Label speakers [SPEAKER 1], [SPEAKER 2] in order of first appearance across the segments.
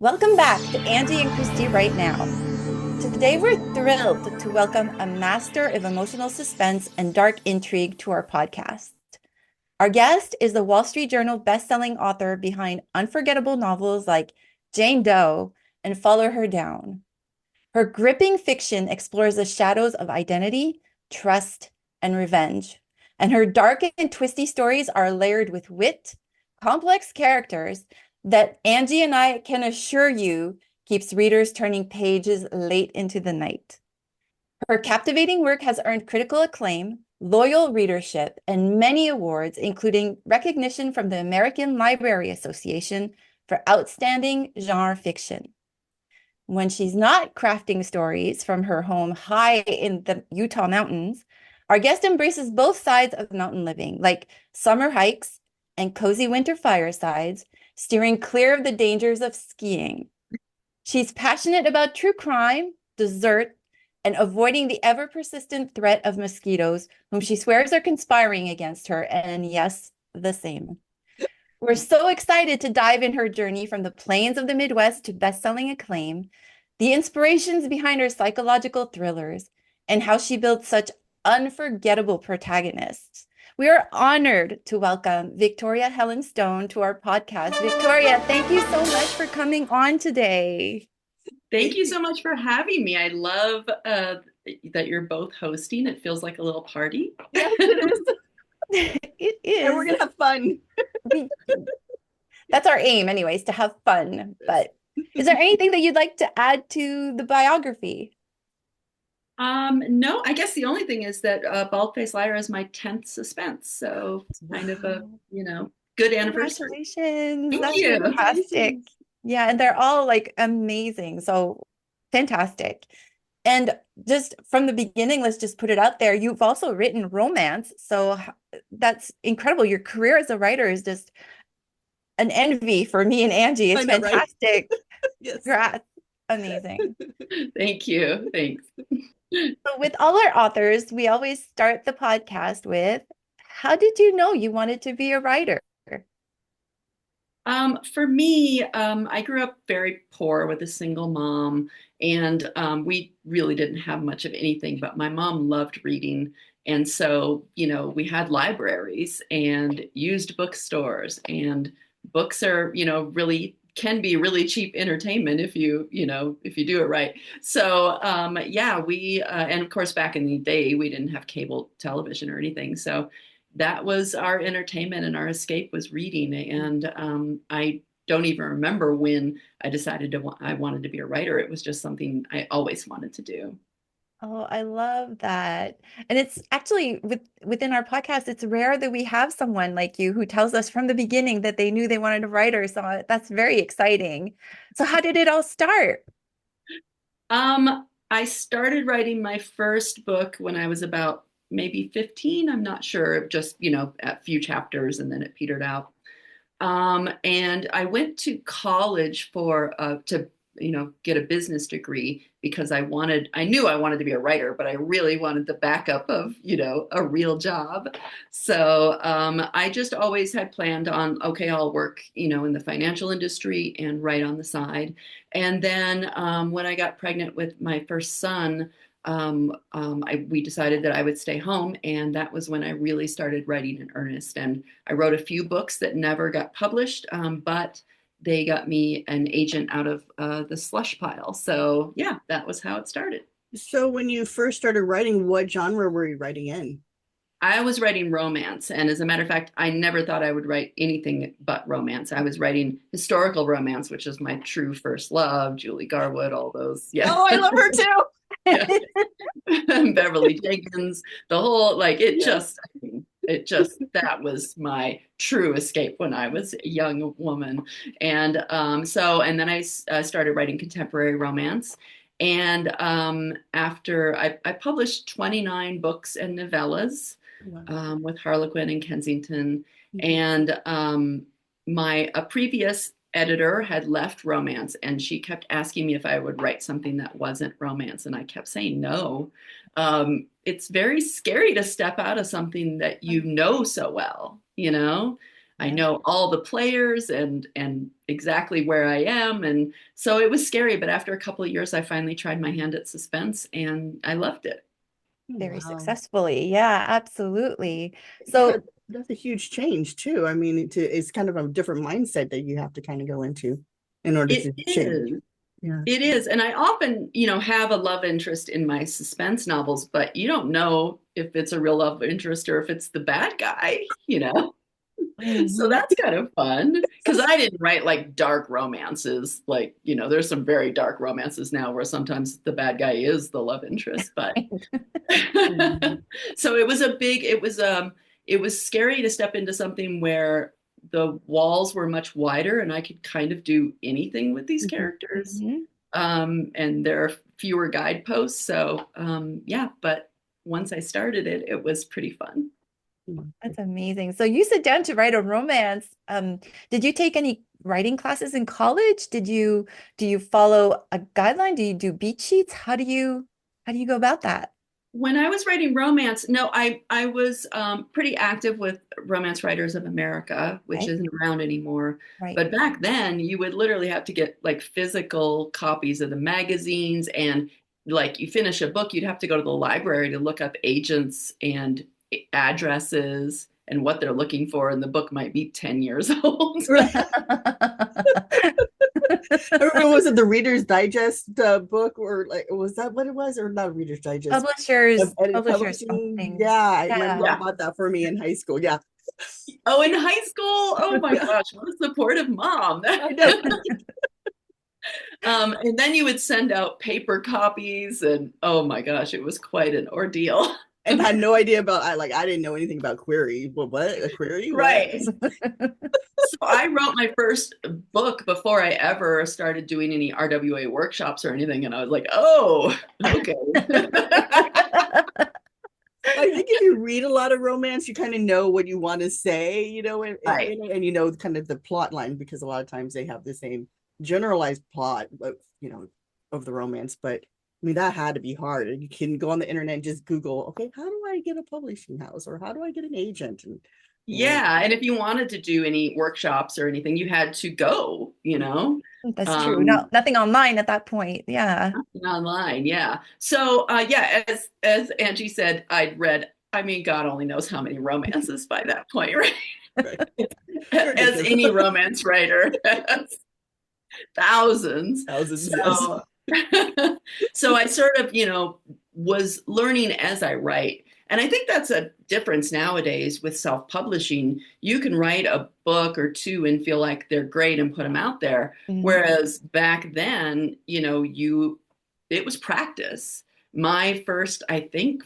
[SPEAKER 1] Welcome back to Angie and Christie Right Now. Today we're thrilled to welcome a master of emotional suspense and dark intrigue to our podcast. Our guest is the Wall Street Journal best-selling author behind unforgettable novels like Jane Doe and Follow Her Down. Her gripping fiction explores the shadows of identity, trust, and revenge. And her dark and twisty stories are layered with wit, complex characters that Angie and I can assure you keeps readers turning pages late into the night. Her captivating work has earned critical acclaim, loyal readership, and many awards, including recognition from the American Library Association for outstanding genre fiction. When she's not crafting stories from her home high in the Utah mountains, our guest embraces both sides of mountain living, like summer hikes and cozy winter firesides, steering clear of the dangers of skiing. She's passionate about true crime, dessert, and avoiding the ever-persistent threat of mosquitoes, whom she swears are conspiring against her, and yes, the same. We're so excited to dive in her journey from the plains of the Midwest to best-selling acclaim, the inspirations behind her psychological thrillers, and how she built such unforgettable protagonists. We are honored to welcome Victoria Helen Stone to our podcast. Victoria, thank you so much for coming on today.
[SPEAKER 2] Thank you so much for having me. I love that you're both hosting. It feels like a little party.
[SPEAKER 1] Yes, it is. It
[SPEAKER 3] And we're
[SPEAKER 1] is.
[SPEAKER 3] gonna have fun.
[SPEAKER 1] That's our aim, anyways, to have fun. But is there anything that you'd like to add to the biography?
[SPEAKER 2] No, I guess the only thing is that Bald-Faced Liar is my 10th suspense. So it's kind of a, good anniversary.
[SPEAKER 1] Congratulations.
[SPEAKER 2] Thank
[SPEAKER 1] That's
[SPEAKER 2] you.
[SPEAKER 1] fantastic. Yeah, and they're all like amazing. So fantastic. And just from the beginning, let's just put it out there. You've also written romance. So that's incredible. Your career as a writer is just an envy for me and Angie. It's
[SPEAKER 3] I know, right?
[SPEAKER 1] fantastic.
[SPEAKER 3] Yes.
[SPEAKER 1] Congrats. Amazing.
[SPEAKER 2] Thank you. Thanks.
[SPEAKER 1] So with all our authors, we always start the podcast with, how did you know you wanted to be a writer?
[SPEAKER 2] For me, I grew up very poor with a single mom, and we really didn't have much of anything, but my mom loved reading. And so, we had libraries and used bookstores, and books are, really can be really cheap entertainment if you do it right. So, yeah, and of course, back in the day, we didn't have cable television or anything. So, that was our entertainment, and our escape was reading. And I don't even remember when I decided I wanted to be a writer. It was just something I always wanted to do.
[SPEAKER 1] Oh, I love that. And it's actually within our podcast, it's rare that we have someone like you who tells us from the beginning that they knew they wanted a writer. So that's very exciting. So how did it all start?
[SPEAKER 2] I started writing my first book when I was about maybe 15. I'm not sure, just, a few chapters, and then it petered out. And I went to college to get a business degree because I knew I wanted to be a writer, but I really wanted the backup of, a real job. So I just always had planned on, okay, I'll work, in the financial industry and write on the side. And then when I got pregnant with my first son, we decided that I would stay home, and that was when I really started writing in earnest. And I wrote a few books that never got published, but they got me an agent out of the slush pile. So yeah, that was how it started.
[SPEAKER 3] So when you first started writing, what genre were you writing in?
[SPEAKER 2] I was writing romance, and as a matter of fact, I never thought I would write anything but romance. I was writing historical romance, which is my true first love, Julie Garwood, all those. Yeah.
[SPEAKER 3] Oh, I love her too.
[SPEAKER 2] Beverly Jenkins, the whole, that was my true escape when I was a young woman. And and then I started writing contemporary romance. And after I published 29 books and novellas.
[SPEAKER 3] Wow.
[SPEAKER 2] With Harlequin and Kensington.
[SPEAKER 3] Mhm.
[SPEAKER 2] And a previous editor had left romance, and she kept asking me if I would write something that wasn't romance. And I kept saying no. It's very scary to step out of something that you know so well, I
[SPEAKER 1] Yeah.
[SPEAKER 2] know all the players, and exactly where I am. And so it was scary, but after a couple of years, I finally tried my hand at suspense and I loved it.
[SPEAKER 1] Very
[SPEAKER 3] Wow.
[SPEAKER 1] successfully. Yeah, absolutely.
[SPEAKER 3] Yeah,
[SPEAKER 1] So
[SPEAKER 3] that's a huge change too. I mean, it's kind of a different mindset that you have to kind of go into in order
[SPEAKER 2] It
[SPEAKER 3] to change.
[SPEAKER 2] is.
[SPEAKER 3] Yeah.
[SPEAKER 2] It is. And I often, have a love interest in my suspense novels, but you don't know if it's a real love interest or if it's the bad guy. So
[SPEAKER 1] mhm.
[SPEAKER 2] that's kind of fun because I didn't write like dark romances. Like, there's some very dark romances now where sometimes the bad guy is the love interest, but
[SPEAKER 3] Mhm.
[SPEAKER 2] so it was scary to step into something where the walls were much wider and I could kind of do anything with these characters.
[SPEAKER 1] Mhm.
[SPEAKER 2] And there are fewer guideposts. So yeah, but once I started it, it was pretty fun.
[SPEAKER 1] That's amazing. So you sit down to write a romance. Did you take any writing classes in college? Do you follow a guideline? Do you do beat sheets? How do you go about that?
[SPEAKER 2] When I was writing romance, no, I was pretty active with Romance Writers of America, which
[SPEAKER 1] Okay.
[SPEAKER 2] isn't around anymore.
[SPEAKER 1] Right.
[SPEAKER 2] But back then, you would literally have to get like physical copies of the magazines, and like you finish a book, you'd have to go to the library to look up agents and addresses and what they're looking for, and the book might be 10 years old.
[SPEAKER 3] Or was it the Reader's Digest book, or like was that what it was, or not Reader's Digest?
[SPEAKER 1] Publishers,
[SPEAKER 3] Publishing.
[SPEAKER 1] something.
[SPEAKER 3] Yeah, my
[SPEAKER 1] Yeah.
[SPEAKER 3] mom
[SPEAKER 2] Yeah.
[SPEAKER 3] bought that for me in high school. Yeah.
[SPEAKER 2] Oh, in high school? Oh my gosh, what a supportive mom.
[SPEAKER 3] I know.
[SPEAKER 2] And then you would send out paper copies, and oh my gosh, it was quite an ordeal.
[SPEAKER 3] And had no idea about I didn't know anything about query. What a query? What?
[SPEAKER 2] Right. So I wrote my first book before I ever started doing any RWA workshops or anything, and I was like, oh, okay.
[SPEAKER 3] I think if you read a lot of romance, you kind of know what you want to say,
[SPEAKER 2] Right.
[SPEAKER 3] and you know kind of the plot line, because a lot of times they have the same generalized plot of the romance. But I mean, that had to be hard. You can go on the internet and just Google, okay, how do I get a publishing house, or how do I get an agent? And
[SPEAKER 2] Yeah, and if you wanted to do any workshops or anything, you had to go.
[SPEAKER 1] That's true. No,
[SPEAKER 2] Um,
[SPEAKER 1] nothing online at that point. Yeah.
[SPEAKER 2] Online, yeah. So yeah, as Angie said, I'd read, I mean, God only knows how many romances by that point, right?
[SPEAKER 3] right.
[SPEAKER 2] As any romance writer has thousands.
[SPEAKER 3] Thousands, yes.
[SPEAKER 2] So so I sort of, was learning as I write. And I think that's a difference nowadays with self-publishing. You can write a book or two and feel like they're great and put them out there.
[SPEAKER 1] Mhm.
[SPEAKER 2] Whereas back then, it was practice. My first, I think,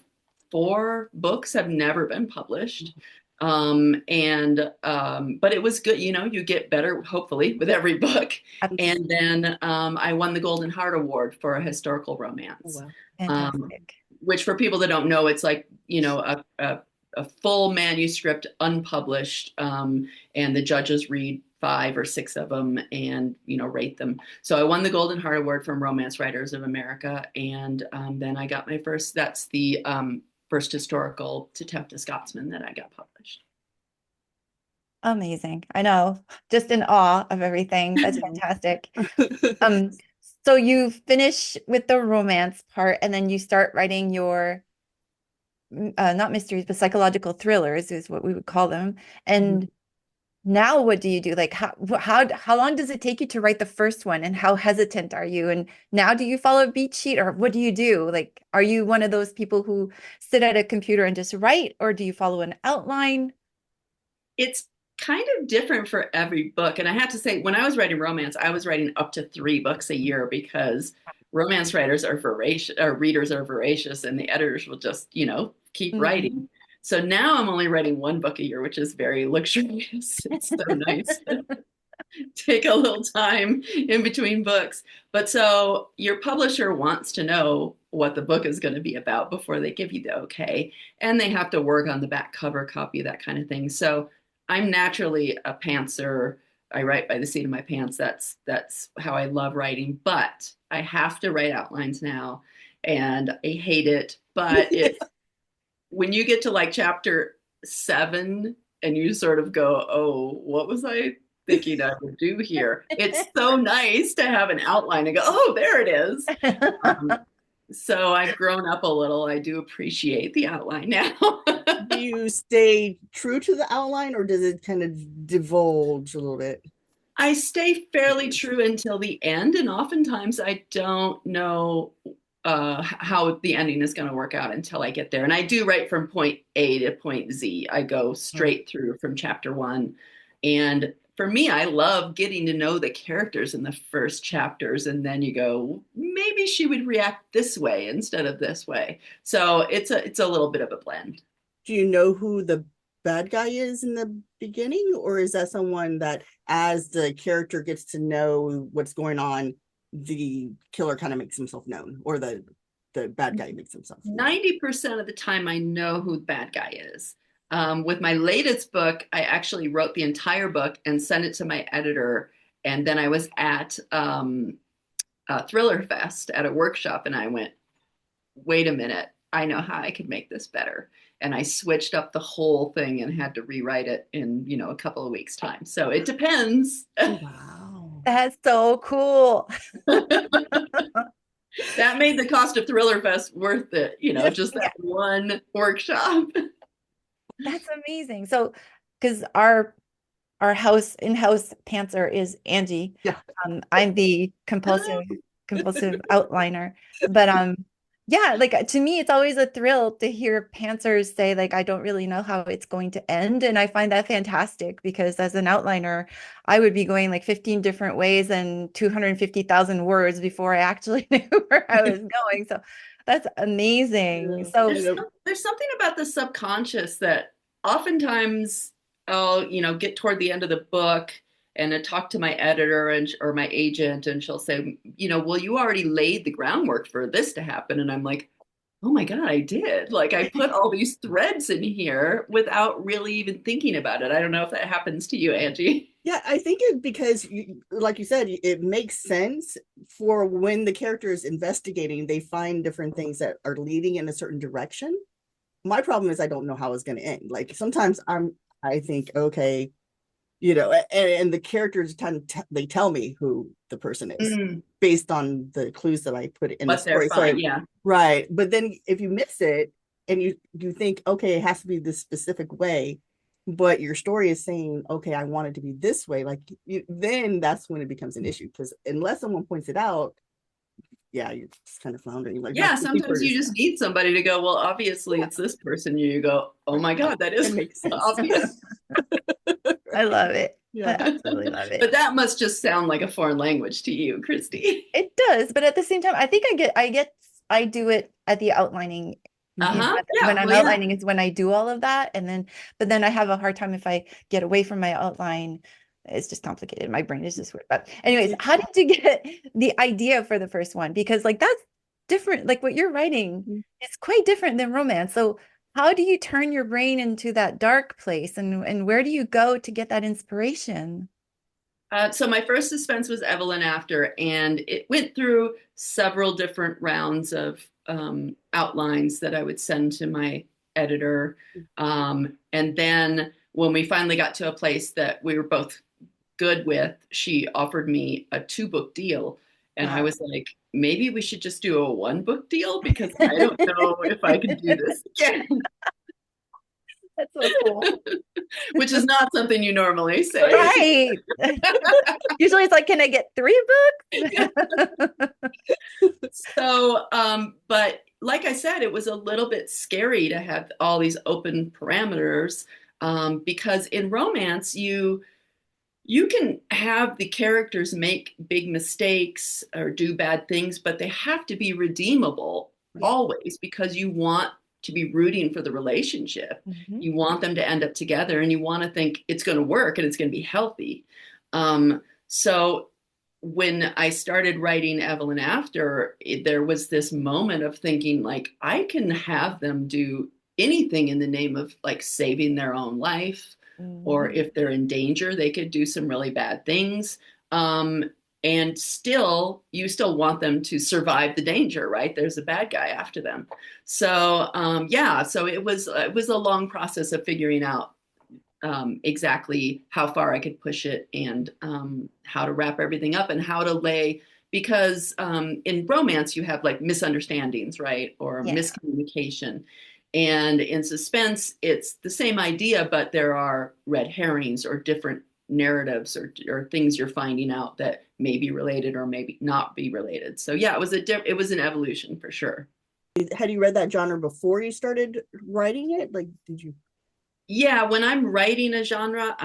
[SPEAKER 2] 4 books have never been published. But it was good, you get better, hopefully, with every book. And then I won the Golden Heart Award for a historical
[SPEAKER 3] Oh,
[SPEAKER 2] romance,
[SPEAKER 3] wow.
[SPEAKER 1] Fantastic.
[SPEAKER 2] which for people that don't know, it's like, a full manuscript unpublished, and the judges read 5 or 6 of them and, rate them. So I won the Golden Heart Award from Romance Writers of America. And then I got that's the first historical To Tempt a Scotsman that I got published.
[SPEAKER 1] Amazing. I know. Just in awe of everything. That's fantastic. Um, so you finish with the romance part and then you start writing your not mysteries, but psychological thrillers is what we would call them. And now what do you do? Like how long does it take you to write the first one and how hesitant are you? And now do you follow a beat sheet or what do you do? Like, are you one of those people who sit at a computer and just write, or do you follow an outline?
[SPEAKER 2] It's kind of different for every book. And I have to say, when I was writing romance, I was writing up to 3 books a year because romance writers are voracious, or readers are voracious, and the editors will just, keep writing. So now I'm only writing 1 book a year, which is very luxurious. It's so nice to take a little time in between books. But so your publisher wants to know what the book is going to be about before they give you the okay. And they have to work on the back cover copy, that kind of thing. So I'm naturally a pantser. I write by the seat of my pants. That's how I love writing. But I have to write outlines now, and I hate it. But when you get to like chapter 7 and you sort of go, oh, what was I thinking I would do here. It's so nice to have an outline and go, oh, there it is. So I've grown up a little. I do appreciate the outline now.
[SPEAKER 3] Do you stay true to the outline, or does it kind of divulge a little bit?
[SPEAKER 2] I stay fairly true until the end, and oftentimes I don't know how the ending is going to work out until I get there. And I do write from point A to point Z. I go straight through from chapter one. And for me, I love getting to know the characters in the first chapters, and then you go, maybe she would react this way instead of this way. So it's a little bit of a blend.
[SPEAKER 3] Do you know who the bad guy is in the beginning, or is that someone that, as the character gets to know what's going on, the killer kind of makes himself known, or the bad guy makes himself known?
[SPEAKER 2] 90% of the time, I know who the bad guy is. With my latest book, I actually wrote the entire book and sent it to my editor. And then I was at Thriller Fest at a workshop, and I went, wait a minute, I know how I could make this better. And I switched up the whole thing and had to rewrite it in, a couple of weeks' time. So it depends.
[SPEAKER 3] Wow.
[SPEAKER 1] That's so cool.
[SPEAKER 2] That made the cost of Thriller Fest worth it, just that one workshop.
[SPEAKER 1] That's amazing. So, because our in-house pantser is Angie.
[SPEAKER 3] Yeah.
[SPEAKER 1] I'm the compulsive outliner. But yeah, like to me, it's always a thrill to hear pantsers say, like, I don't really know how it's going to end. And I find that fantastic because as an outliner, I would be going like 15 different ways and 250,000 words before I actually knew where I was going. So that's amazing.
[SPEAKER 3] Yeah.
[SPEAKER 1] So
[SPEAKER 2] There's something about the subconscious that oftentimes I'll, get toward the end of the book and I talk to my editor or my agent, and she'll say, well, you already laid the groundwork for this to happen. And I'm like, oh my God, I did. Like I put all these threads in here without really even thinking about it. I don't know if that happens to you, Angie.
[SPEAKER 3] Yeah, I think because like you said, it makes sense for when the character is investigating, they find different things that are leading in a certain direction. My problem is I don't know how it's going to end. Like sometimes I think, okay, and the characters they tell me who the person is based on the clues that I put in the story.
[SPEAKER 2] Yeah.
[SPEAKER 3] Right. But then if you miss it and you think, okay, it has to be this specific way, but your story is saying, okay, I want it to be this way, like then that's when it becomes an issue, because unless someone points it out, yeah, you're just kind of floundering. Like,
[SPEAKER 2] yeah, sometimes you just need somebody to go, well, obviously it's this person. You go, oh my God, that is obvious.
[SPEAKER 3] Right.
[SPEAKER 1] I love it.
[SPEAKER 3] Yeah.
[SPEAKER 1] I absolutely love it.
[SPEAKER 2] But that must just sound like a foreign language to you, Christy.
[SPEAKER 1] It does, but at the same time, I think I do it at the outlining.
[SPEAKER 2] Yeah,
[SPEAKER 1] When I'm outlining, it's when I do all of that, but then I have a hard time if I get away from my outline. It's just complicated. My brain is just weird. But anyways, how did you get the idea for the first one? Because like that's different. Like what you're writing is quite different than romance. So how do you turn your brain into that dark place, and where do you go to get that inspiration?
[SPEAKER 2] So my first suspense was Evelyn After, and it went through several different rounds of outlines that I would send to my editor. And then when we finally got to a place that we were both good with, she offered me a 2-book deal. And I was like, maybe we should just do a 1-book deal because I don't know if I can do this again.
[SPEAKER 1] That's so cool.
[SPEAKER 2] Which is not something you normally say.
[SPEAKER 1] Right. Usually it's like, can I get 3 books?
[SPEAKER 2] So, but like I said, it was a little bit scary to have all these open parameters because in romance, you can have the characters make big mistakes or do bad things, but they have to be redeemable always, because you want to be rooting for the relationship. You want them to end up together, and you want to think it's going to work and it's going to be healthy. So when I started writing Evelyn After, there was this moment of thinking, like, I can have them do anything in the name of like saving their own life, or if they're in danger, they could do some really bad things. And you still want them to survive the danger, right? There's a bad guy after them. So so it was a long process of figuring out exactly how far I could push it and how to wrap everything up and how to lay, because in romance you have like misunderstandings, right? Or
[SPEAKER 1] Yeah.
[SPEAKER 2] miscommunication. And in suspense, it's the same idea, but there are red herrings or different narratives or things you're finding out that may be related or maybe not be related. So yeah, it was an evolution for sure.
[SPEAKER 3] Had you read that genre before you started writing it? Like, did you?
[SPEAKER 2] Yeah, when I'm writing a genre,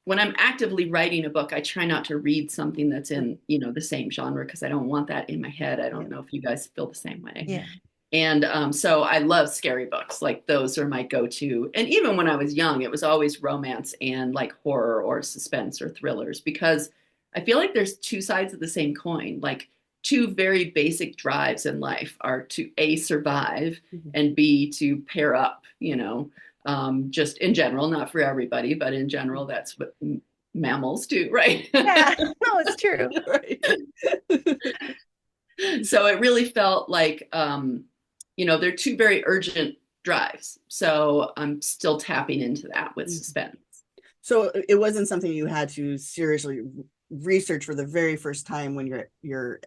[SPEAKER 2] when I'm actively writing a book, I try not to read something that's in, the same genre because I don't want that in my head. I don't know if you guys feel the same way.
[SPEAKER 1] Yeah.
[SPEAKER 2] And so I love scary books. Like those are my go-to. And even when I was young, it was always romance and like horror or suspense or thrillers, because I feel like there's two sides of the same coin. Like two very basic drives in life are to A, survive, and B, to pair up, just in general, not for everybody, but in general, that's what mammals do, right?
[SPEAKER 1] Yeah, no, it's true.
[SPEAKER 3] Right.
[SPEAKER 2] So it really felt like, they're two very urgent drives. So I'm still tapping into that with suspense.
[SPEAKER 3] So it wasn't something you had to seriously research for the very first time when your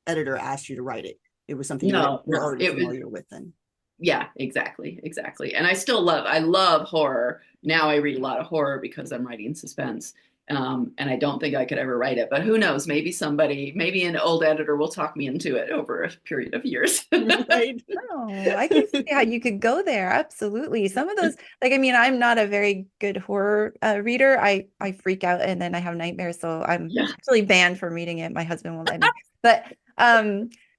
[SPEAKER 3] editor asked you to write it. It was something you were already familiar with then.
[SPEAKER 2] Yeah, exactly. And I love horror. Now I read a lot of horror because I'm writing suspense. And I don't think I could ever write it, but who knows? Maybe an old editor will talk me into it over a period of years.
[SPEAKER 3] Right.
[SPEAKER 1] Oh, I can see how you could go there. Absolutely. Some of those, I'm not a very good horror reader. I freak out and then I have nightmares. So I'm actually banned from reading it. My husband won't let me.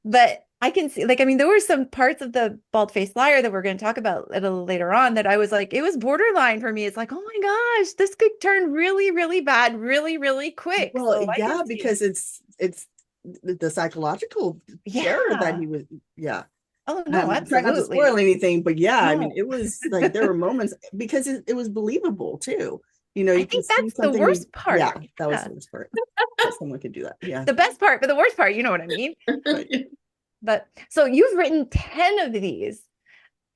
[SPEAKER 1] But I can see, there were some parts of the Bald-Faced Liar that we're going to talk about a little later on that I was like, it was borderline for me. It's like, oh my gosh, this could turn really, really bad, really, really quick.
[SPEAKER 3] Well, so yeah, because it's the psychological terror that he was. Yeah.
[SPEAKER 1] Oh no, absolutely.
[SPEAKER 3] Try not to spoil anything, but yeah, no. I mean, it was like there were moments because it was believable too.
[SPEAKER 1] I think that's the worst part.
[SPEAKER 3] Yeah, that was the worst part. That someone could do that. Yeah.
[SPEAKER 1] The best part, but the worst part, you know what I mean? But so you've written 10 of these,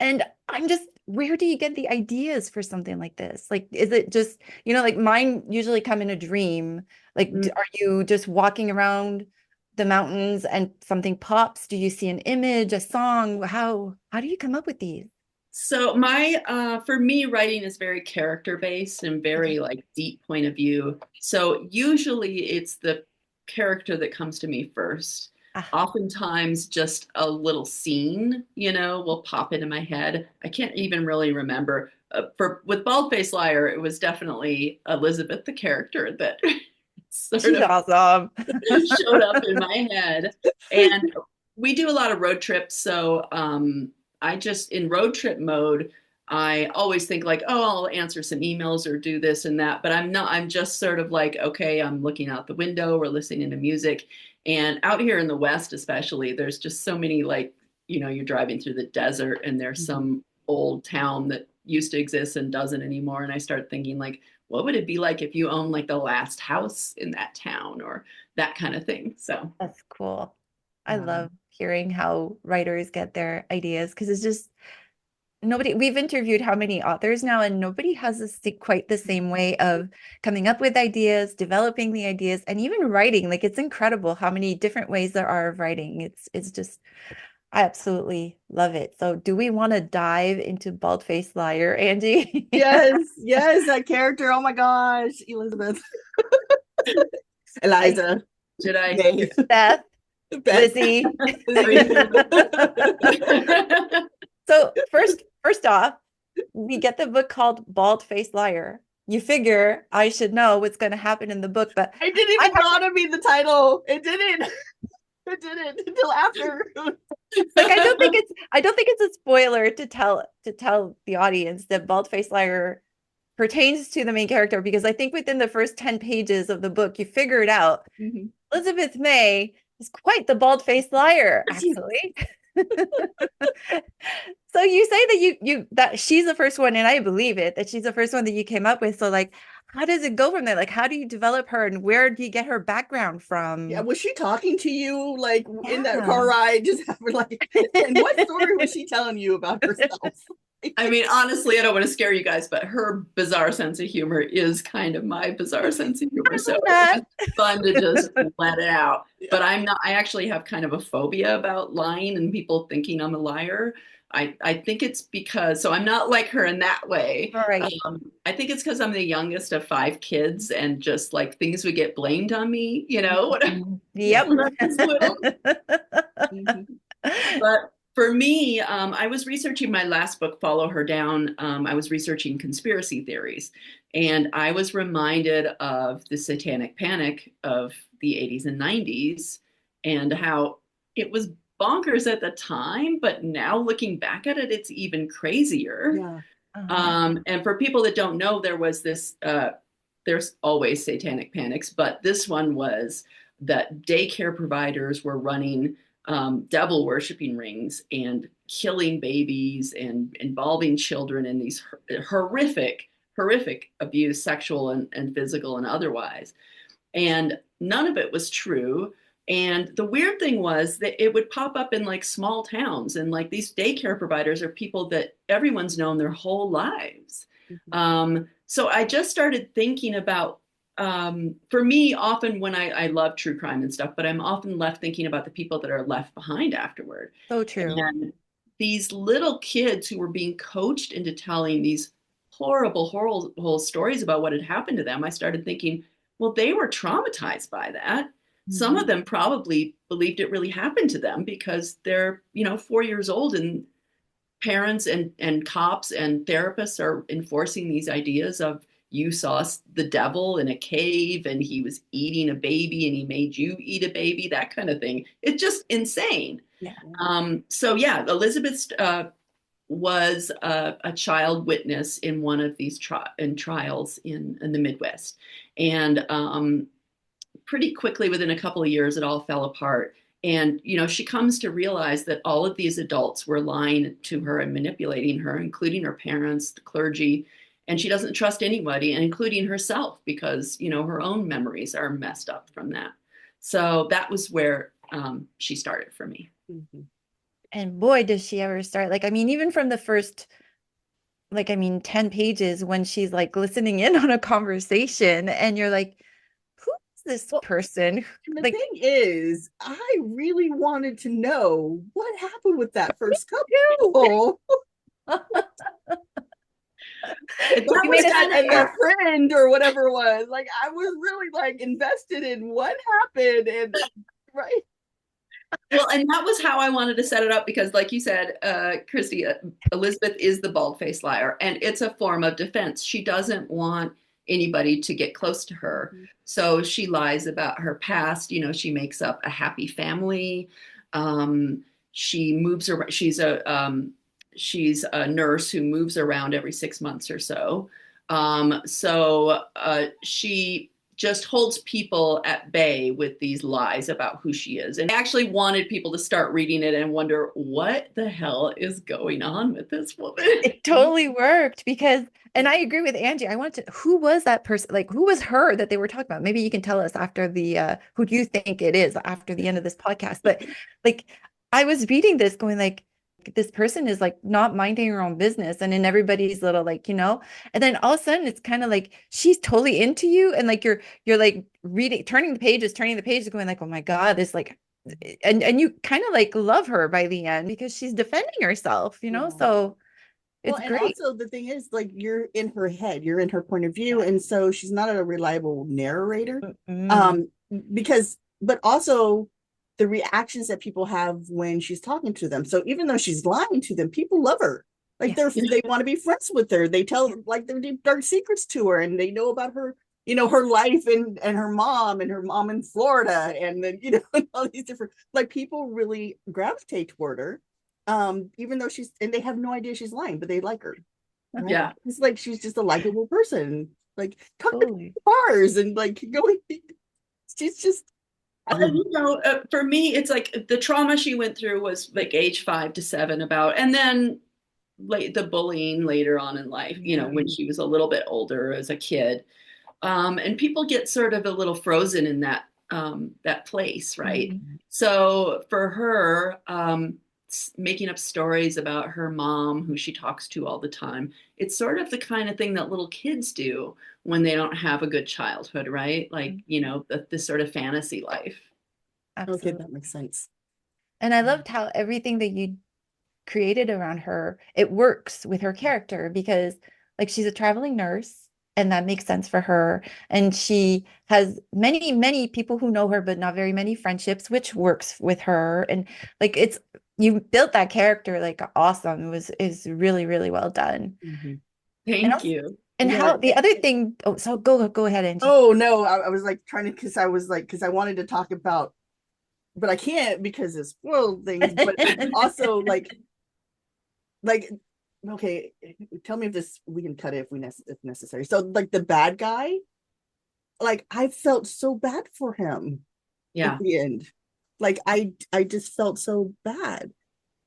[SPEAKER 1] and I'm just, where do you get the ideas for something like this? Like, is it just, like mine usually come in a dream? Like, are you just walking around the mountains and something pops? Do you see an image, a song? How do you come up with these?
[SPEAKER 2] So for me, writing is very character based and very like deep point of view. So usually it's the character that comes to me first. Oftentimes just a little scene, will pop into my head. I can't even really remember. With Bald-Faced Liar, it was definitely Elizabeth, the character that
[SPEAKER 1] She's awesome.
[SPEAKER 2] showed up in my head. And we do a lot of road trips. So in road trip mode, I always think like, oh, I'll answer some emails or do this and that. But I'm just sort of like, okay, I'm looking out the window or listening to music. And out here in the West, especially, there's just so many, like, you're driving through the desert and there's some old town that used to exist and doesn't anymore. And I start thinking like, what would it be like if you own like the last house in that town or that kind of thing? So
[SPEAKER 1] that's cool. I love hearing how writers get their ideas, because it's just we've interviewed how many authors now, and nobody has quite the same way of coming up with ideas, developing the ideas, and even writing. Like, it's incredible how many different ways there are of writing. It's just, I absolutely love it. So do we want to dive into Bald-Faced Liar, Angie?
[SPEAKER 3] Yes, that character. Oh my gosh, Elizabeth. Eliza.
[SPEAKER 2] Did I?
[SPEAKER 1] Beth. Lizzie. So first off, we get the book called Bald-Faced Liar. You figure I should know what's going to happen in the book, but
[SPEAKER 3] I didn't even want to be the title. It didn't until after.
[SPEAKER 1] Like, I don't think it's a spoiler to tell the audience that Bald-Faced Liar pertains to the main character, because I think within the first 10 pages of the book, you figure it out. Elizabeth May is quite the bald-faced liar, actually. So you say that she's the first one, and I believe it, that she's the first one that you came up with. So like, how does it go from there? Like, how do you develop her, and where do you get her background from?
[SPEAKER 3] Yeah, was she talking to you like in that car ride? Just like, and what story was she telling you about herself?
[SPEAKER 2] I mean, honestly, I don't want to scare you guys, but her bizarre sense of humor is kind of my bizarre sense of humor. So
[SPEAKER 1] that.
[SPEAKER 2] it's fun to just let it out.
[SPEAKER 3] Yeah.
[SPEAKER 2] But I actually have kind of a phobia about lying and people thinking I'm a liar. I think it's because, so I'm not like her in that way.
[SPEAKER 1] Right.
[SPEAKER 2] I think it's because I'm the youngest of 5 kids and just like things would get blamed on me, you know,
[SPEAKER 1] Yep.
[SPEAKER 2] when I was little.
[SPEAKER 3] Mhm.
[SPEAKER 2] But for me, I was researching my last book, Follow Her Down. I was researching conspiracy theories, and I was reminded of the satanic panic of the 80s and 90s and how it was bonkers at the time, but now looking back at it, it's even crazier.
[SPEAKER 3] Yeah.
[SPEAKER 2] And for people that don't know, there was this, there's always satanic panics, but this one was that daycare providers were running devil worshiping rings and killing babies and involving children in these horrific abuse, sexual and physical and otherwise. And none of it was true. And the weird thing was that it would pop up in like small towns, and like these daycare providers are people that everyone's known their whole lives.
[SPEAKER 3] Mhm.
[SPEAKER 2] So I just started thinking about, for me, often when I love true crime and stuff, but I'm often left thinking about the people that are left behind afterward.
[SPEAKER 1] So true.
[SPEAKER 2] And these little kids who were being coached into telling these horrible stories about what had happened to them, I started thinking, well, they were traumatized by that. Some of them probably believed it really happened to them because they're, 4 years old, and parents and cops and therapists are enforcing these ideas of you saw the devil in a cave and he was eating a baby and he made you eat a baby, that kind of thing. It's just insane.
[SPEAKER 1] Yeah.
[SPEAKER 2] So yeah, Elizabeth was a child witness in one of these trials in the Midwest. And pretty quickly, within a couple of years, it all fell apart. And, she comes to realize that all of these adults were lying to her and manipulating her, including her parents, the clergy. And she doesn't trust anybody, and including herself, because, her own memories are messed up from that. So that was where she started for me.
[SPEAKER 3] Mhm.
[SPEAKER 1] And boy, does she ever start. Like, I mean, even from the first, 10 pages when she's like listening in on a conversation and you're like, who is this
[SPEAKER 3] Well,
[SPEAKER 1] person?
[SPEAKER 3] And the
[SPEAKER 1] Like,
[SPEAKER 3] thing is, I really wanted to know what happened with that first couple.
[SPEAKER 2] That
[SPEAKER 1] you
[SPEAKER 2] was
[SPEAKER 1] made us
[SPEAKER 2] kind of
[SPEAKER 3] And their friend or whatever it was. Like, I was really like invested in what happened. And right.
[SPEAKER 2] well, and that was how I wanted to set it up because, like you said, Christy, Elizabeth is the bald-faced liar, and it's a form of defense. She doesn't want anybody to get close to her, so she lies about her past. She makes up a happy family. She moves around. She's a nurse who moves around every 6 months or so. She just holds people at bay with these lies about who she is. And I actually wanted people to start reading it and wonder what the hell is going on with this woman.
[SPEAKER 1] It totally worked because, and I agree with Angie. I wanted to, who was that person? Like, who was her that they were talking about? Maybe you can tell us after who do you think it is after the end of this podcast? But like, I was reading this going like, this person is like not minding her own business and in everybody's little and then all of a sudden it's kind of like she's totally into you and like you're like reading, turning the pages going like, oh my God, this like, and you kind of like love her by the end because she's defending herself,
[SPEAKER 3] Yeah.
[SPEAKER 1] so it's
[SPEAKER 3] And
[SPEAKER 1] great.
[SPEAKER 3] also the thing is, like, you're in her head, you're in her point of view, and so she's not a reliable narrator. Because, but also the reactions that people have when she's talking to them. So even though she's lying to them, people love her. Like they want to be friends with her. They tell like their deep dark secrets to her, and they know about her, her life and her mom in Florida, and then and all these different, like, people really gravitate toward her. Even though and they have no idea she's lying, but they like her. Right?
[SPEAKER 2] Yeah.
[SPEAKER 3] It's like she's just a likable person. Like, come
[SPEAKER 1] Totally.
[SPEAKER 3] to bars and like going. She's just.
[SPEAKER 2] For me, it's like the trauma she went through was like age 5 to 7 and then the bullying later on in life, when she was a little bit older as a kid. And people get sort of a little frozen in that place, right? So for her, making up stories about her mom, who she talks to all the time. It's sort of the kind of thing that little kids do when they don't have a good childhood, right? Like, you know, this sort of fantasy life.
[SPEAKER 3] Okay,
[SPEAKER 1] Absolutely.
[SPEAKER 3] that makes sense.
[SPEAKER 1] And I loved how everything that you created around her, it works with her character because like she's a traveling nurse and that makes sense for her. And she has many, many people who know her, but not very many friendships, which works with her. And like it's you built that character like awesome. Is really, really well done.
[SPEAKER 3] Mhm.
[SPEAKER 1] And
[SPEAKER 2] Thank
[SPEAKER 1] also,
[SPEAKER 2] you.
[SPEAKER 1] and
[SPEAKER 3] Yeah.
[SPEAKER 1] how the other thing, oh, so go ahead, Angie.
[SPEAKER 3] Oh no, I was like trying to, because I wanted to talk about, but I can't because it spoiled things. But also like okay, tell me if this we can cut it if necessary. So like the bad guy, like I felt so bad for him
[SPEAKER 2] Yeah.
[SPEAKER 3] at the end. Like I just felt so bad.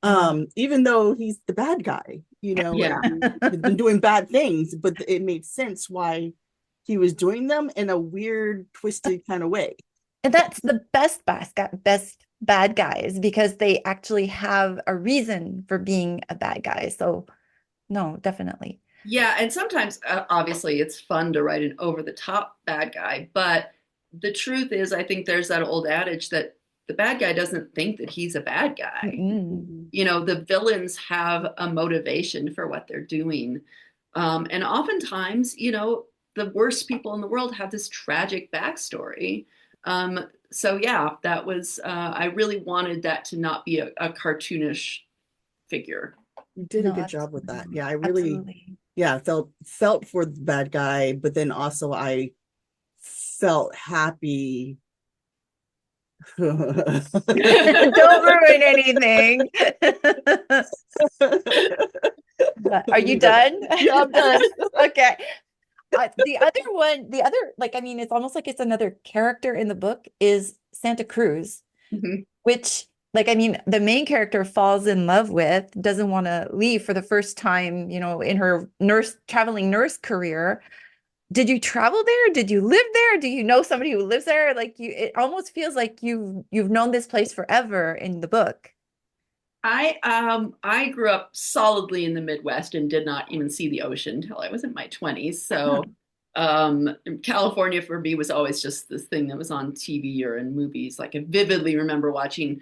[SPEAKER 1] Yeah.
[SPEAKER 3] Even though he's the bad guy, you know,
[SPEAKER 2] Yeah.
[SPEAKER 3] he's been doing bad things, but it made sense why he was doing them in a weird, twisted kind of way.
[SPEAKER 1] And that's the best bad guys because they actually have a reason for being a bad guy. So no, definitely.
[SPEAKER 2] Yeah, and sometimes obviously it's fun to write an over the top bad guy, but the truth is I think there's that old adage that the bad guy doesn't think that he's a bad guy.
[SPEAKER 1] Mm-mm.
[SPEAKER 2] You know, the villains have a motivation for what they're doing. And oftentimes, you know, the worst people in the world have this tragic backstory. So yeah, that was I really wanted that to not be a cartoonish figure.
[SPEAKER 3] You did a
[SPEAKER 1] No,
[SPEAKER 3] good job with that.
[SPEAKER 1] absolutely.
[SPEAKER 3] Yeah, I really,
[SPEAKER 1] Absolutely.
[SPEAKER 3] yeah, felt for the bad guy, but then also I felt happy.
[SPEAKER 1] Don't ruin anything. But are you done?
[SPEAKER 3] Yeah, I'm done.
[SPEAKER 1] Okay. The other, like, I mean, it's almost like it's another character in the book is Santa Cruz,
[SPEAKER 2] Mhm.
[SPEAKER 1] which, like, I mean, the main character falls in love with, doesn't want to leave for the first time, you know, in her traveling nurse career. Did you travel there? Did you live there? Do you know somebody who lives there? Like it almost feels like you've known this place forever in the book.
[SPEAKER 2] I grew up solidly in the Midwest and did not even see the ocean until I was in my 20s. So California for me was always just this thing that was on TV or in movies. Like I vividly remember watching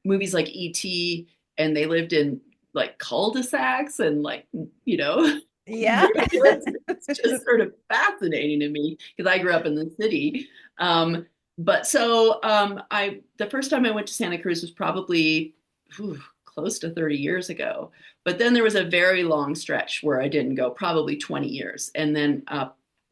[SPEAKER 2] movies like E.T. and they lived in like cul-de-sacs and like, you know,
[SPEAKER 1] Yeah.
[SPEAKER 2] it's just sort of fascinating to me because I grew up in the city. I the first time I went to Santa Cruz was probably close to 30 years ago. But then there was a very long stretch where I didn't go, probably 20 years. And then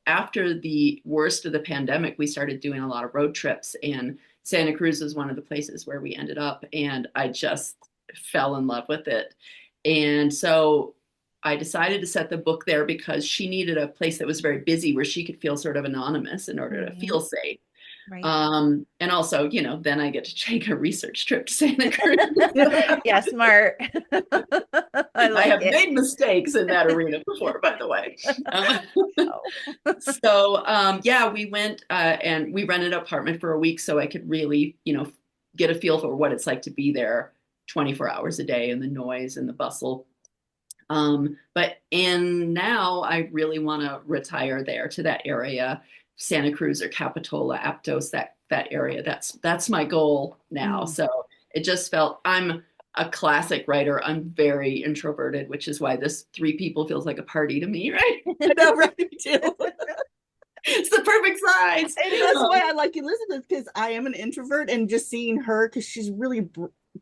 [SPEAKER 2] after the worst of the pandemic, we started doing a lot of road trips, and Santa Cruz was one of the places where we ended up, and I just fell in love with it. And so I decided to set the book there because she needed a place that was very busy where she could feel sort of anonymous in order to feel safe.
[SPEAKER 1] Right.
[SPEAKER 2] And also, you know, then I get to take a research trip to Santa Cruz.
[SPEAKER 1] Yeah, smart. I
[SPEAKER 2] I
[SPEAKER 1] like
[SPEAKER 2] have
[SPEAKER 1] it.
[SPEAKER 2] made mistakes in that arena before, by the way. Um,
[SPEAKER 1] Oh.
[SPEAKER 2] yeah, we went and we rented an apartment for a week so I could really, you know, get a feel for what it's like to be there 24 hours a day and the noise and the bustle. And now I really want to retire there to that area, Santa Cruz or Capitola, Aptos, that area. That's my goal now.
[SPEAKER 1] Mm.
[SPEAKER 2] So it just felt I'm a classic writer. I'm very introverted, which is why this three people feels like a party to me, right?
[SPEAKER 3] I know, right? Me too.
[SPEAKER 2] It's the perfect size.
[SPEAKER 3] And that's why I like Elizabeth, because I am an introvert, and just seeing her, because she's really,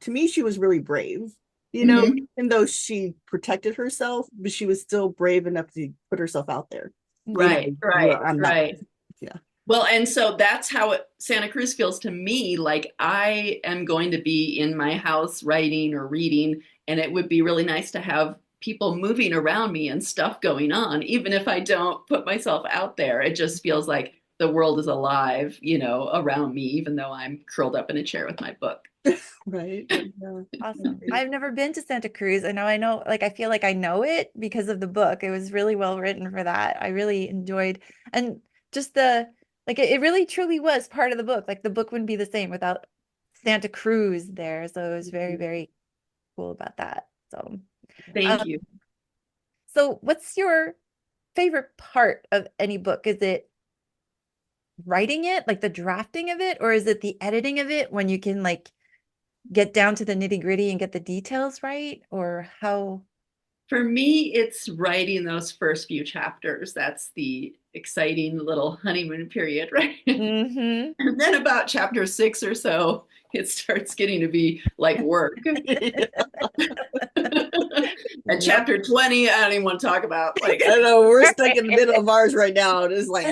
[SPEAKER 3] to me, she was really brave. You know,
[SPEAKER 2] Mhm.
[SPEAKER 3] even though she protected herself, but she was still brave enough to put herself out there.
[SPEAKER 2] Right,
[SPEAKER 3] I'm not.
[SPEAKER 2] right.
[SPEAKER 3] Yeah.
[SPEAKER 2] Well, and so that's how Santa Cruz feels to me. Like I am going to be in my house writing or reading, and it would be really nice to have people moving around me and stuff going on, even if I don't put myself out there. It just feels like the world is alive, you know, around me, even though I'm curled up in a chair with my book.
[SPEAKER 3] Right. Yeah.
[SPEAKER 1] Awesome. I've never been to Santa Cruz. I know, like, I feel like I know it because of the book. It was really well written for that. I really enjoyed, and just like, it really truly was part of the book. Like, the book wouldn't be the same without Santa Cruz there. So it was very, very cool about that. So,
[SPEAKER 2] Thank you.
[SPEAKER 1] so what's your favorite part of any book? Is it writing it, like the drafting of it, or is it the editing of it when you can like get down to the nitty-gritty and get the details right? Or how?
[SPEAKER 2] For me, it's writing those first few chapters. That's the exciting little honeymoon period, right?
[SPEAKER 1] Mm-hmm.
[SPEAKER 2] And then about chapter 6 or so, it starts getting to be like work. And
[SPEAKER 3] Yep.
[SPEAKER 2] chapter 20, I don't even want to talk about. Like,
[SPEAKER 3] I know we're stuck in the middle of ours right now. It is like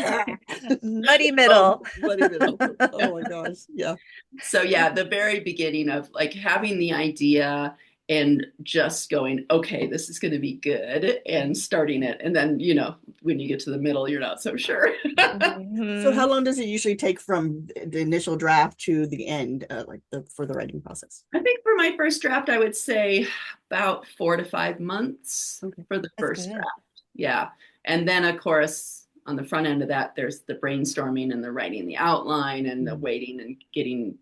[SPEAKER 1] Muddy middle.
[SPEAKER 3] muddy middle. Oh my gosh. Yeah.
[SPEAKER 2] so yeah, the very beginning of like having the idea and just going, okay, this is going to be good, and starting it. And then, when you get to the middle, you're not so sure.
[SPEAKER 3] So how long does it usually take from the initial draft to the end, for the writing process?
[SPEAKER 2] I think for my first draft, I would say about 4 to 5 months
[SPEAKER 3] Okay.
[SPEAKER 2] for the
[SPEAKER 1] That's
[SPEAKER 2] first
[SPEAKER 1] good.
[SPEAKER 2] draft. Yeah. And then, of course, on the front end of that, there's the brainstorming and the writing the outline and the waiting and getting,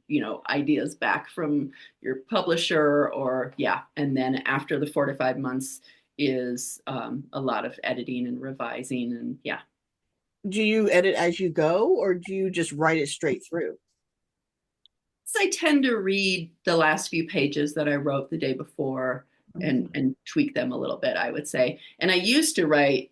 [SPEAKER 2] ideas back from your publisher yeah. And then after the 4 to 5 months is a lot of editing and revising and yeah.
[SPEAKER 3] Do you edit as you go, or do you just write it straight through?
[SPEAKER 2] So I tend to read the last few pages that I wrote the day before and tweak them a little bit, I would say. And I used to write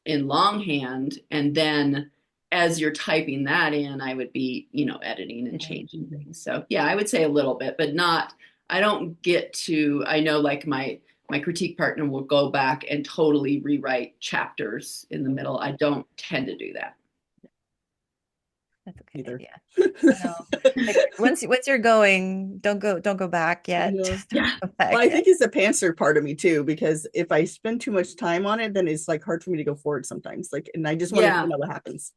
[SPEAKER 2] in longhand, and then as you're typing that in, I would be, editing and changing things. So yeah, I would say a little bit, but not, I don't get to, I know like my critique partner will go back and totally rewrite chapters in the middle. I don't tend to do that.
[SPEAKER 1] That's okay.
[SPEAKER 3] Either.
[SPEAKER 1] Yeah. No. Like, once you're going, don't go back yet.
[SPEAKER 3] Yeah.
[SPEAKER 1] Just don't go back
[SPEAKER 3] Well, I
[SPEAKER 1] yet.
[SPEAKER 3] think it's the pantser part of me too, because if I spend too much time on it, then it's like hard for me to go forward sometimes. Like, and I just want to know what happens.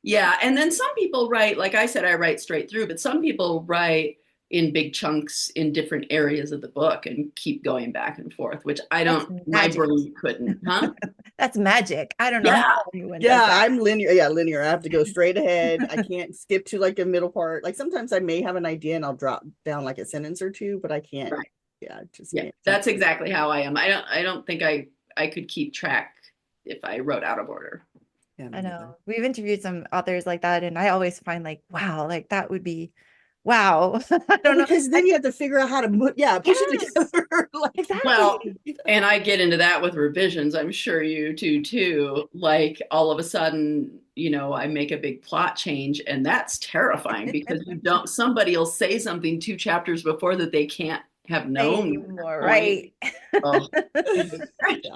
[SPEAKER 2] Yeah. And then some people write, like I said, I write straight through, but some people write in big chunks in different areas of the book and keep going back and forth, which I don't, my brain couldn't, huh?
[SPEAKER 1] That's magic. I don't know
[SPEAKER 2] Yeah.
[SPEAKER 1] how anyone does
[SPEAKER 3] Yeah,
[SPEAKER 1] that.
[SPEAKER 3] I'm linear. Yeah, linear. I have to go straight ahead. I can't skip to like a middle part. Like sometimes I may have an idea and I'll drop down like a sentence or two, but I can't.
[SPEAKER 2] Right.
[SPEAKER 3] Yeah, just
[SPEAKER 2] Yeah,
[SPEAKER 3] can't.
[SPEAKER 2] that's exactly how I am. I don't think I could keep track if I wrote out of order.
[SPEAKER 3] Yeah,
[SPEAKER 1] I know. We've interviewed some authors like that, and I always find like, wow, like that would be wow. I don't know.
[SPEAKER 3] Because then you have to figure out how to push it together. Like,
[SPEAKER 1] Exactly.
[SPEAKER 2] Well, and I get into that with revisions. I'm sure you do too. Like all of a sudden, I make a big plot change, and that's terrifying because somebody will say something 2 chapters before that they can't have known
[SPEAKER 1] anymore, right?
[SPEAKER 2] Oh.
[SPEAKER 3] yeah.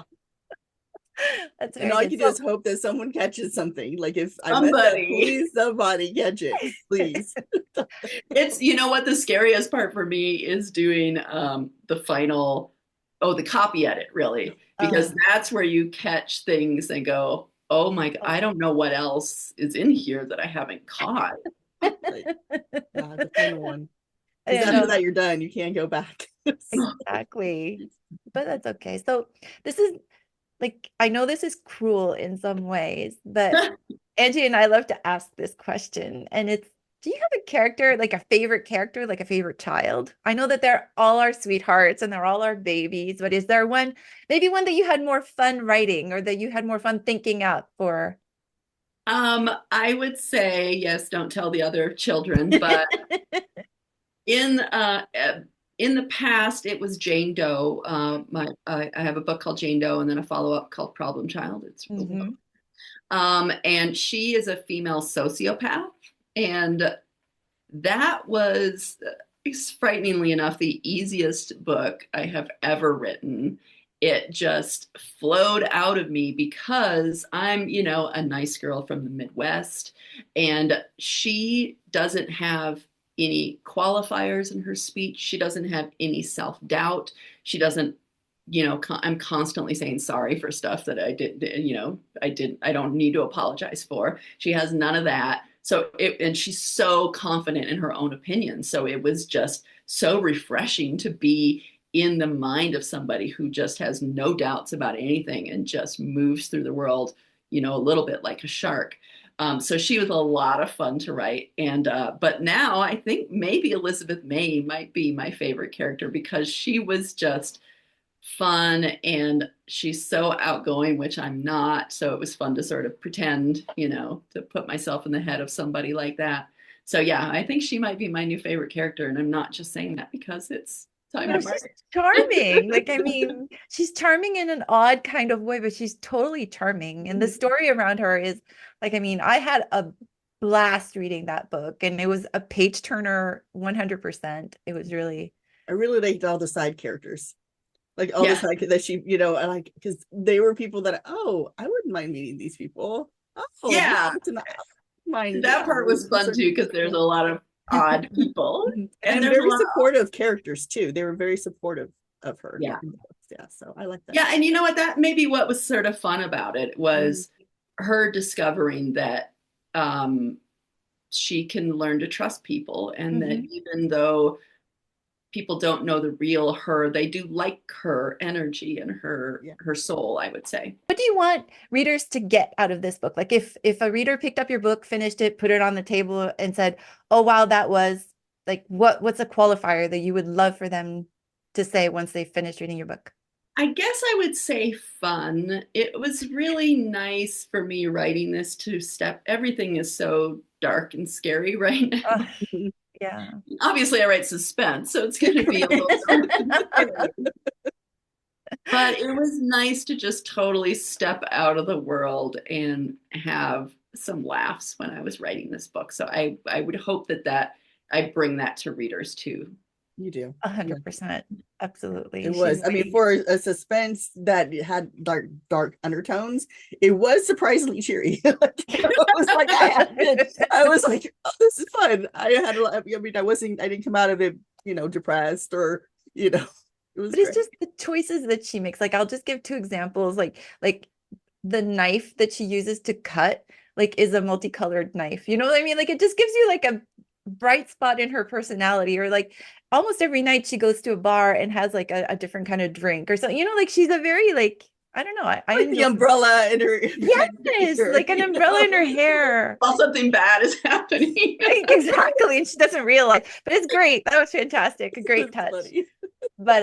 [SPEAKER 1] That's
[SPEAKER 3] And all you can do is hope that someone catches something. Like if I mess up, please somebody catch it, please.
[SPEAKER 2] It's what the scariest part for me is doing the final, the copy edit really, because that's where you catch things and go, oh my God, I don't know what else is in here that I haven't caught.
[SPEAKER 3] Right. Yeah, the final one. Because after that, you're done. You can't go back.
[SPEAKER 1] Exactly. But that's okay. So this is like, I know this is cruel in some ways, but Angie and I love to ask this question. And it's, do you have a character, like a favorite character, like a favorite child? I know that they're all our sweethearts and they're all our babies, but is there one, maybe one that you had more fun writing or that you had more fun thinking up for?
[SPEAKER 2] I would say, yes, don't tell the other children, but in the past, it was Jane Doe. I have a book called Jane Doe, and then a follow-up called Problem Child. It's and she is a female sociopath, and that was, frighteningly enough, the easiest book I have ever written. It just flowed out of me because I'm, a nice girl from the Midwest, and she doesn't have any qualifiers in her speech. She doesn't have any self-doubt. She doesn't, I'm constantly saying sorry for stuff that I did, I don't need to apologize for. She has none of that. So and she's so confident in her own opinion. So it was just so refreshing to be in the mind of somebody who just has no doubts about anything and just moves through the world, a little bit like a shark. So she was a lot of fun to write. And but now I think maybe Elizabeth May might be my favorite character because she was just fun and she's so outgoing, which I'm not. So it was fun to sort of pretend, to put myself in the head of somebody like that. So yeah, I think she might be my new favorite character. And I'm not just saying that because it's time
[SPEAKER 1] No,
[SPEAKER 2] to mark.
[SPEAKER 1] she's charming. Like, I mean, she's charming in an odd kind of way, but she's totally charming. And the story around her is like, I mean, I had a blast reading that book and it was a page turner 100%. It was really,
[SPEAKER 3] I really liked all the side characters. Like all the
[SPEAKER 2] Yeah.
[SPEAKER 3] side that she, and like because they were people that I wouldn't mind meeting these people. Oh,
[SPEAKER 2] Yeah.
[SPEAKER 3] this is mind.
[SPEAKER 2] That part was fun too because there's a lot of odd people
[SPEAKER 3] and
[SPEAKER 2] there's a
[SPEAKER 3] very
[SPEAKER 2] lot of,
[SPEAKER 3] supportive characters too. They were very supportive of her.
[SPEAKER 2] Yeah.
[SPEAKER 3] Yeah. So I like that.
[SPEAKER 2] Yeah, and you know what? That maybe what was sort of fun about it was her discovering that she can learn to trust people, and that even though people don't know the real her, they do like her energy and her soul, I would say.
[SPEAKER 1] what do you want readers to get out of this book? Like if a reader picked up your book, finished it, put it on the table and said, oh, wow, that was like, what's a qualifier that you would love for them to say once they finished reading your book?
[SPEAKER 2] I guess I would say fun. It was really nice for me writing this everything is so dark and scary right now.
[SPEAKER 1] Yeah.
[SPEAKER 2] Obviously, I write suspense, so it's going to be a little dark and scary. But it was nice to just totally step out of the world and have some laughs when I was writing this book. So I would hope that I bring that to readers too.
[SPEAKER 3] You do.
[SPEAKER 1] 100%. Absolutely.
[SPEAKER 3] It was. I mean, for a suspense that had dark undertones, it was surprisingly cheery. I was like, oh, this is fun. I didn't come out of it, depressed or, it was
[SPEAKER 1] But it's just the choices that she makes. Like, I'll just give two examples. Like the knife that she uses to cut, like, is a multicolored knife. You know what I mean? Like, it just gives you like a bright spot in her personality. Or like almost every night she goes to a bar and has like a different kind of drink or something. Like she's a very like, I don't know. I
[SPEAKER 3] like the umbrella in her.
[SPEAKER 1] Yes, like an umbrella in her hair.
[SPEAKER 2] While something bad is happening.
[SPEAKER 1] Exactly. And she doesn't realize, but it's great. That was fantastic. A great touch. Funny. But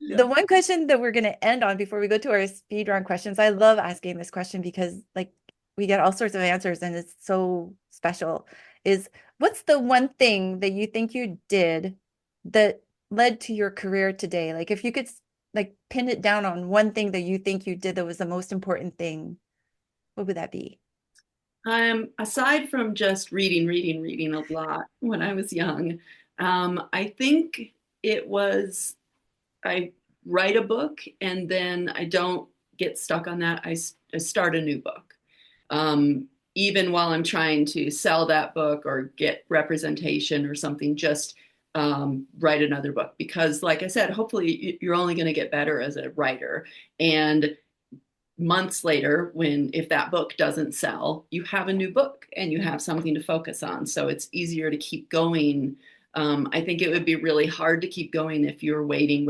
[SPEAKER 1] the one question that we're going to end on before we go to our speed round questions, I love asking this question because like we get all sorts of answers and it's so special, is what's the one thing that you think you did that led to your career today? Like if you could like pin it down on one thing that you think you did that was the most important thing, what would that be?
[SPEAKER 2] Aside from just reading a lot when I was young, I think it was I write a book and then I don't get stuck on that. I start a new book. Even while I'm trying to sell that book or get representation or something, just write another book. Because like I said, hopefully you're only going to get better as a writer. And months later, if that book doesn't sell, you have a new book and you have something to focus on. So it's easier to keep going. I think it would be really hard to keep going if you're waiting,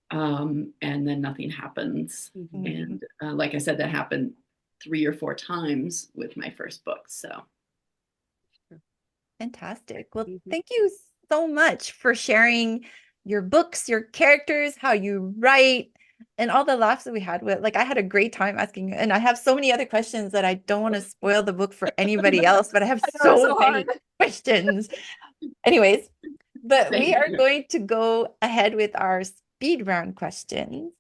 [SPEAKER 2] and then nothing happens. And like I said, that happened 3 or 4 times with my first book. So
[SPEAKER 1] fantastic. Well, thank you so much for sharing your books, your characters, how you write, and all the laughs that we had with. Like, I had a great time asking you, and I have so many other questions that I don't want to spoil the book for anybody else, but I have so many questions. Anyways, but we are going to go ahead with our speed round questions.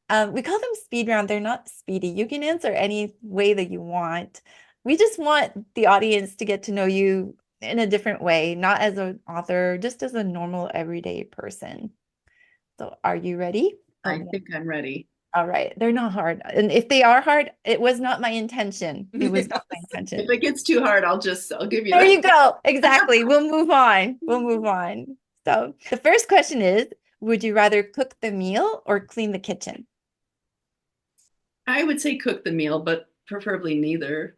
[SPEAKER 1] We call them speed round. They're not speedy. You can answer any way that you want. We just want the audience to get to know you in a different way, not as an author, just as a normal everyday person. So are you ready?
[SPEAKER 2] I think I'm ready.
[SPEAKER 1] All right. They're not hard. And if they are hard, it was not my intention. It was not my intention.
[SPEAKER 2] If it gets too hard, I'll give you
[SPEAKER 1] There you go. Exactly. We'll move on. We'll move on. So the first question is, would you rather cook the meal or clean the kitchen?
[SPEAKER 2] I would say cook the meal, but preferably neither.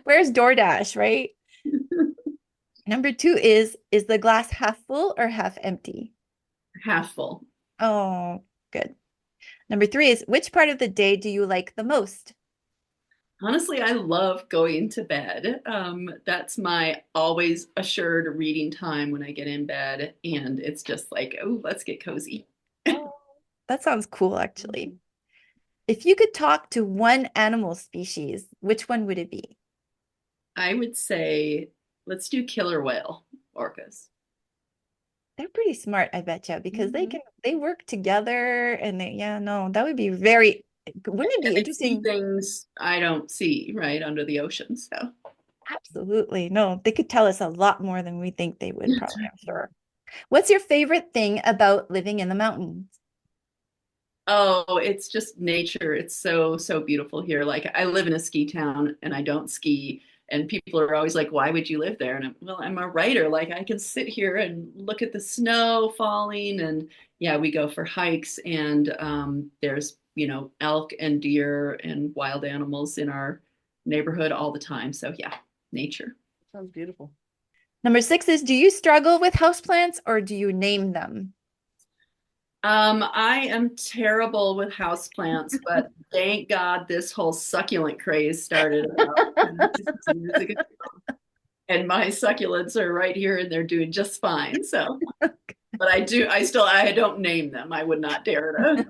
[SPEAKER 1] Where's DoorDash, right? Number 2 is the glass half full or half empty?
[SPEAKER 2] Half full.
[SPEAKER 1] Oh, good. Number 3 is, which part of the day do you like the most?
[SPEAKER 2] Honestly, I love going to bed. That's my always assured reading time when I get in bed, and it's just like, oh, let's get cozy.
[SPEAKER 1] Oh, that sounds cool, actually. If you could talk to one animal species, which one would it be?
[SPEAKER 2] I would say, let's do killer whale orcas.
[SPEAKER 1] They're pretty smart, I bet you, because
[SPEAKER 3] Mhm.
[SPEAKER 1] they work together and yeah, no, that would be very, wouldn't it
[SPEAKER 2] And
[SPEAKER 1] be
[SPEAKER 2] they see
[SPEAKER 1] interesting?
[SPEAKER 2] things I don't see, right, under the ocean. So,
[SPEAKER 1] Absolutely. No, they could tell us a lot more than we think they would, probably, I'm sure. What's your favorite thing about living in the mountains?
[SPEAKER 2] oh, it's just nature. It's so, so beautiful here. Like, I live in a ski town and I don't ski. And people are always like, why would you live there? And well, I'm a writer. Like, I can sit here and look at the snow falling. And yeah, we go for hikes, and there's, elk and deer and wild animals in our neighborhood all the time. So yeah, nature.
[SPEAKER 3] Sounds beautiful.
[SPEAKER 1] Number 6 is, do you struggle with houseplants or do you name them?
[SPEAKER 2] I am terrible with houseplants, but thank God this whole succulent craze started about 10 or 15 years ago. And my succulents are right here and they're doing just fine. So, but I don't name them. I would not dare to.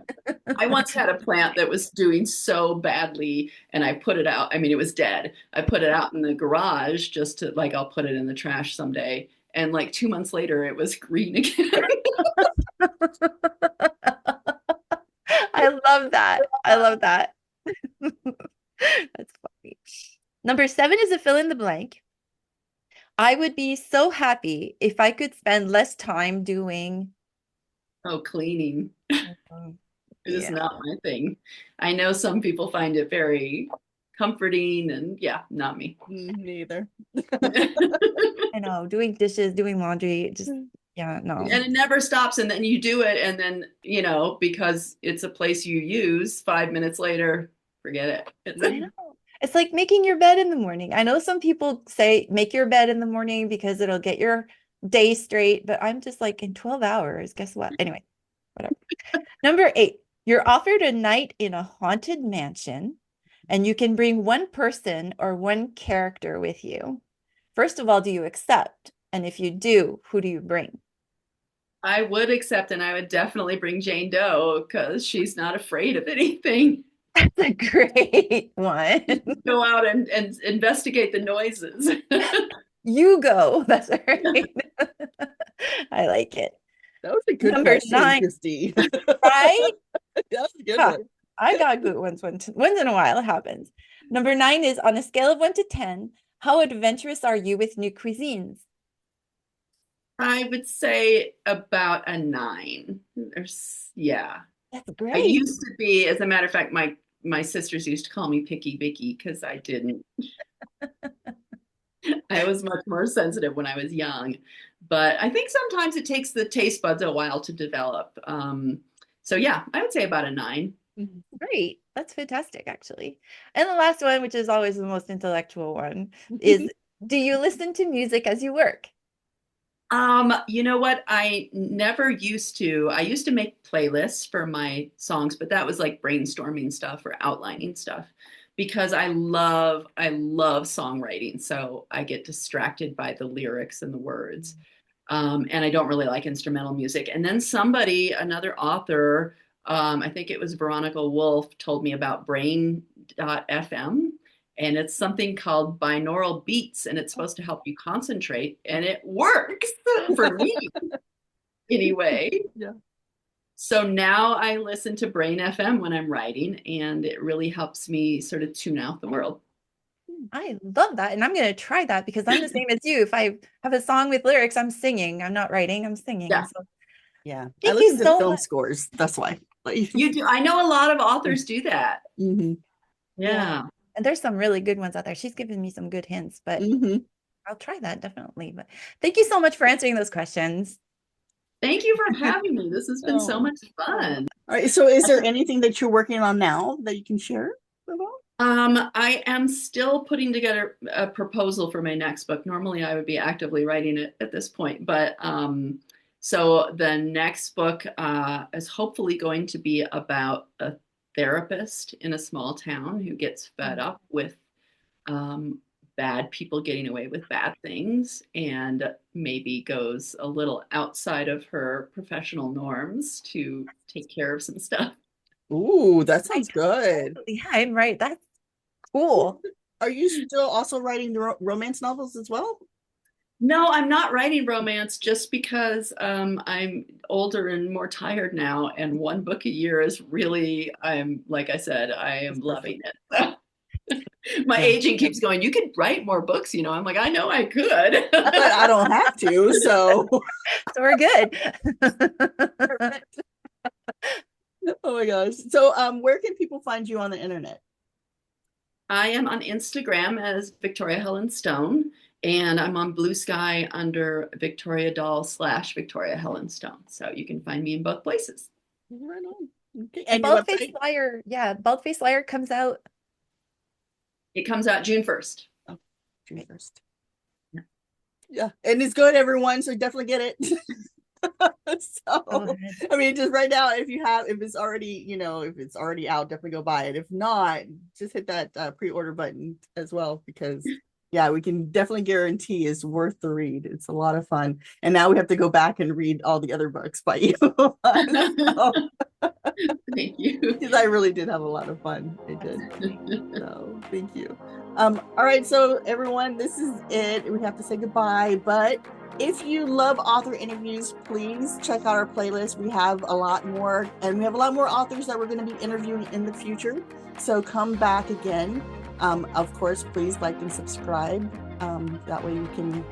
[SPEAKER 2] I once had a plant that was doing so badly and I put it out. I mean, it was dead. I put it out in the garage just to like, I'll put it in the trash someday. And like 2 months later, it was green again.
[SPEAKER 1] I love that. I love that. That's funny. Number 7 is a fill in the blank. I would be so happy if I could spend less time doing.
[SPEAKER 2] Oh, cleaning.
[SPEAKER 1] Mhm.
[SPEAKER 2] It is
[SPEAKER 1] Yeah,
[SPEAKER 2] not my thing. I know some people find it very comforting, and yeah, not me.
[SPEAKER 3] Neither.
[SPEAKER 1] I know. Doing dishes, doing laundry, just, yeah,
[SPEAKER 2] And
[SPEAKER 1] no.
[SPEAKER 2] it never stops, and then you do it, and then, because it's a place you use, 5 minutes later, forget it.
[SPEAKER 1] I know. It's like making your bed in the morning. I know some people say make your bed in the morning because it'll get your day straight, but I'm just like in 12 hours, guess what? Anyway, whatever. Number 8, you're offered a night in a haunted mansion and you can bring one person or one character with you. First of all, do you accept? And if you do, who do you bring?
[SPEAKER 2] I would accept, and I would definitely bring Jane Doe because she's not afraid of anything.
[SPEAKER 1] That's a great one.
[SPEAKER 2] Go out and investigate the noises.
[SPEAKER 1] You go. That's right. I like it.
[SPEAKER 3] That was a good
[SPEAKER 1] Number
[SPEAKER 3] question,
[SPEAKER 1] 9,
[SPEAKER 3] Christy.
[SPEAKER 1] right?
[SPEAKER 3] That was a good
[SPEAKER 1] Huh.
[SPEAKER 3] one.
[SPEAKER 1] I got good ones once in a while. It happens. Number 9 is on a scale of 1 to 10, how adventurous are you with new cuisines?
[SPEAKER 2] I would say about a 9. Yeah.
[SPEAKER 1] That's
[SPEAKER 2] I
[SPEAKER 1] great.
[SPEAKER 2] used to be, as a matter of fact, my sisters used to call me Picky Vicky because I didn't. I was much more sensitive when I was young, but I think sometimes it takes the taste buds a while to develop. So yeah, I would say about a 9.
[SPEAKER 3] Mhm.
[SPEAKER 1] Great. That's fantastic, actually. And the last one, which is always the most intellectual one, is do you listen to music as you work?
[SPEAKER 2] You know what? I never used to. I used to make playlists for my songs, but that was like brainstorming stuff or outlining stuff because I love songwriting. So I get distracted by the lyrics and the words. And I don't really like instrumental music. And then another author, I think it was Veronica Wolf, told me about Brain.fm, and it's something called binaural beats, and it's supposed to help you concentrate, and it works for me anyway.
[SPEAKER 3] Yeah.
[SPEAKER 2] So now I listen to Brain FM when I'm writing, and it really helps me sort of tune out the world.
[SPEAKER 1] I love that. And I'm going to try that because I'm the same as you. If I have a song with lyrics, I'm singing. I'm not writing, I'm singing.
[SPEAKER 2] Yeah,
[SPEAKER 1] So
[SPEAKER 3] Yeah. I
[SPEAKER 1] thank you
[SPEAKER 3] listen to
[SPEAKER 1] so
[SPEAKER 3] film
[SPEAKER 1] much.
[SPEAKER 3] scores. That's why. Like,
[SPEAKER 2] you do. I know a lot of authors do that.
[SPEAKER 3] hmm
[SPEAKER 1] Yeah.
[SPEAKER 2] Yeah.
[SPEAKER 1] And there's some really good ones out there. She's given me some good hints, but
[SPEAKER 3] hmm
[SPEAKER 1] I'll try that definitely. But thank you so much for answering those questions.
[SPEAKER 2] Thank you for having me. This has been so
[SPEAKER 3] Oh.
[SPEAKER 2] much fun.
[SPEAKER 3] All right. So is there anything that you're working on now that you can share about?
[SPEAKER 2] I am still putting together a proposal for my next book. Normally, I would be actively writing it at this point, but so the next book is hopefully going to be about a therapist in a small town who gets fed up with bad people getting away with bad things, and maybe goes a little outside of her professional norms to take care of some stuff.
[SPEAKER 3] Ooh, that sounds good.
[SPEAKER 1] Yeah, I'm right. That's cool.
[SPEAKER 3] Are you still also writing romance novels as well?
[SPEAKER 2] No, I'm not writing romance just because I'm older and more tired now, and one book a year is really, like I said, I am loving it. So. My agent keeps going, you could write more books, I'm like, I know I could.
[SPEAKER 3] But I don't have to, so
[SPEAKER 1] we're good.
[SPEAKER 3] Oh my gosh. So where can people find you on the internet?
[SPEAKER 2] I am on Instagram as Victoria Helen Stone, and I'm on Blue Sky under Victoria Dahl / Victoria Helen Stone. So you can find me in both places.
[SPEAKER 3] Right on. Okay.
[SPEAKER 1] And Bald-Faced Liar, Bald-Faced Liar comes out.
[SPEAKER 2] It comes out June 1st.
[SPEAKER 3] Oh, June 1st. Yeah, and it's good, everyone. So definitely get it. So, I mean, just right now, if it's already, if it's already out, definitely go buy it. If not, just hit that pre-order button as well, because yeah, we can definitely guarantee it's worth the read. It's a lot of fun. And now we have to go back and read all the other books by you. So,
[SPEAKER 2] thank you.
[SPEAKER 3] Because I really did have a lot of fun. I did. So thank you. All right, so everyone, this is it. We have to say goodbye, but if you love author interviews, please check out our playlist. We have a lot more, and we have a lot more authors that we're going to be interviewing in the future. So come back again. Of course, please like and subscribe. That way you can,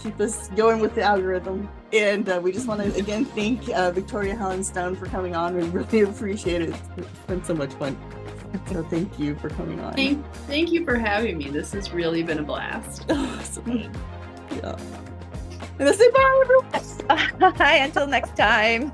[SPEAKER 3] keep us going with the algorithm. And we just want to again thank Victoria Helen Stone for coming on. We really appreciate it. It's been so much fun. So thank you for coming on.
[SPEAKER 2] Thank you for having me. This has really been a blast.
[SPEAKER 3] Awesome. Yeah. And let's say bye, everyone.
[SPEAKER 1] Bye until next time.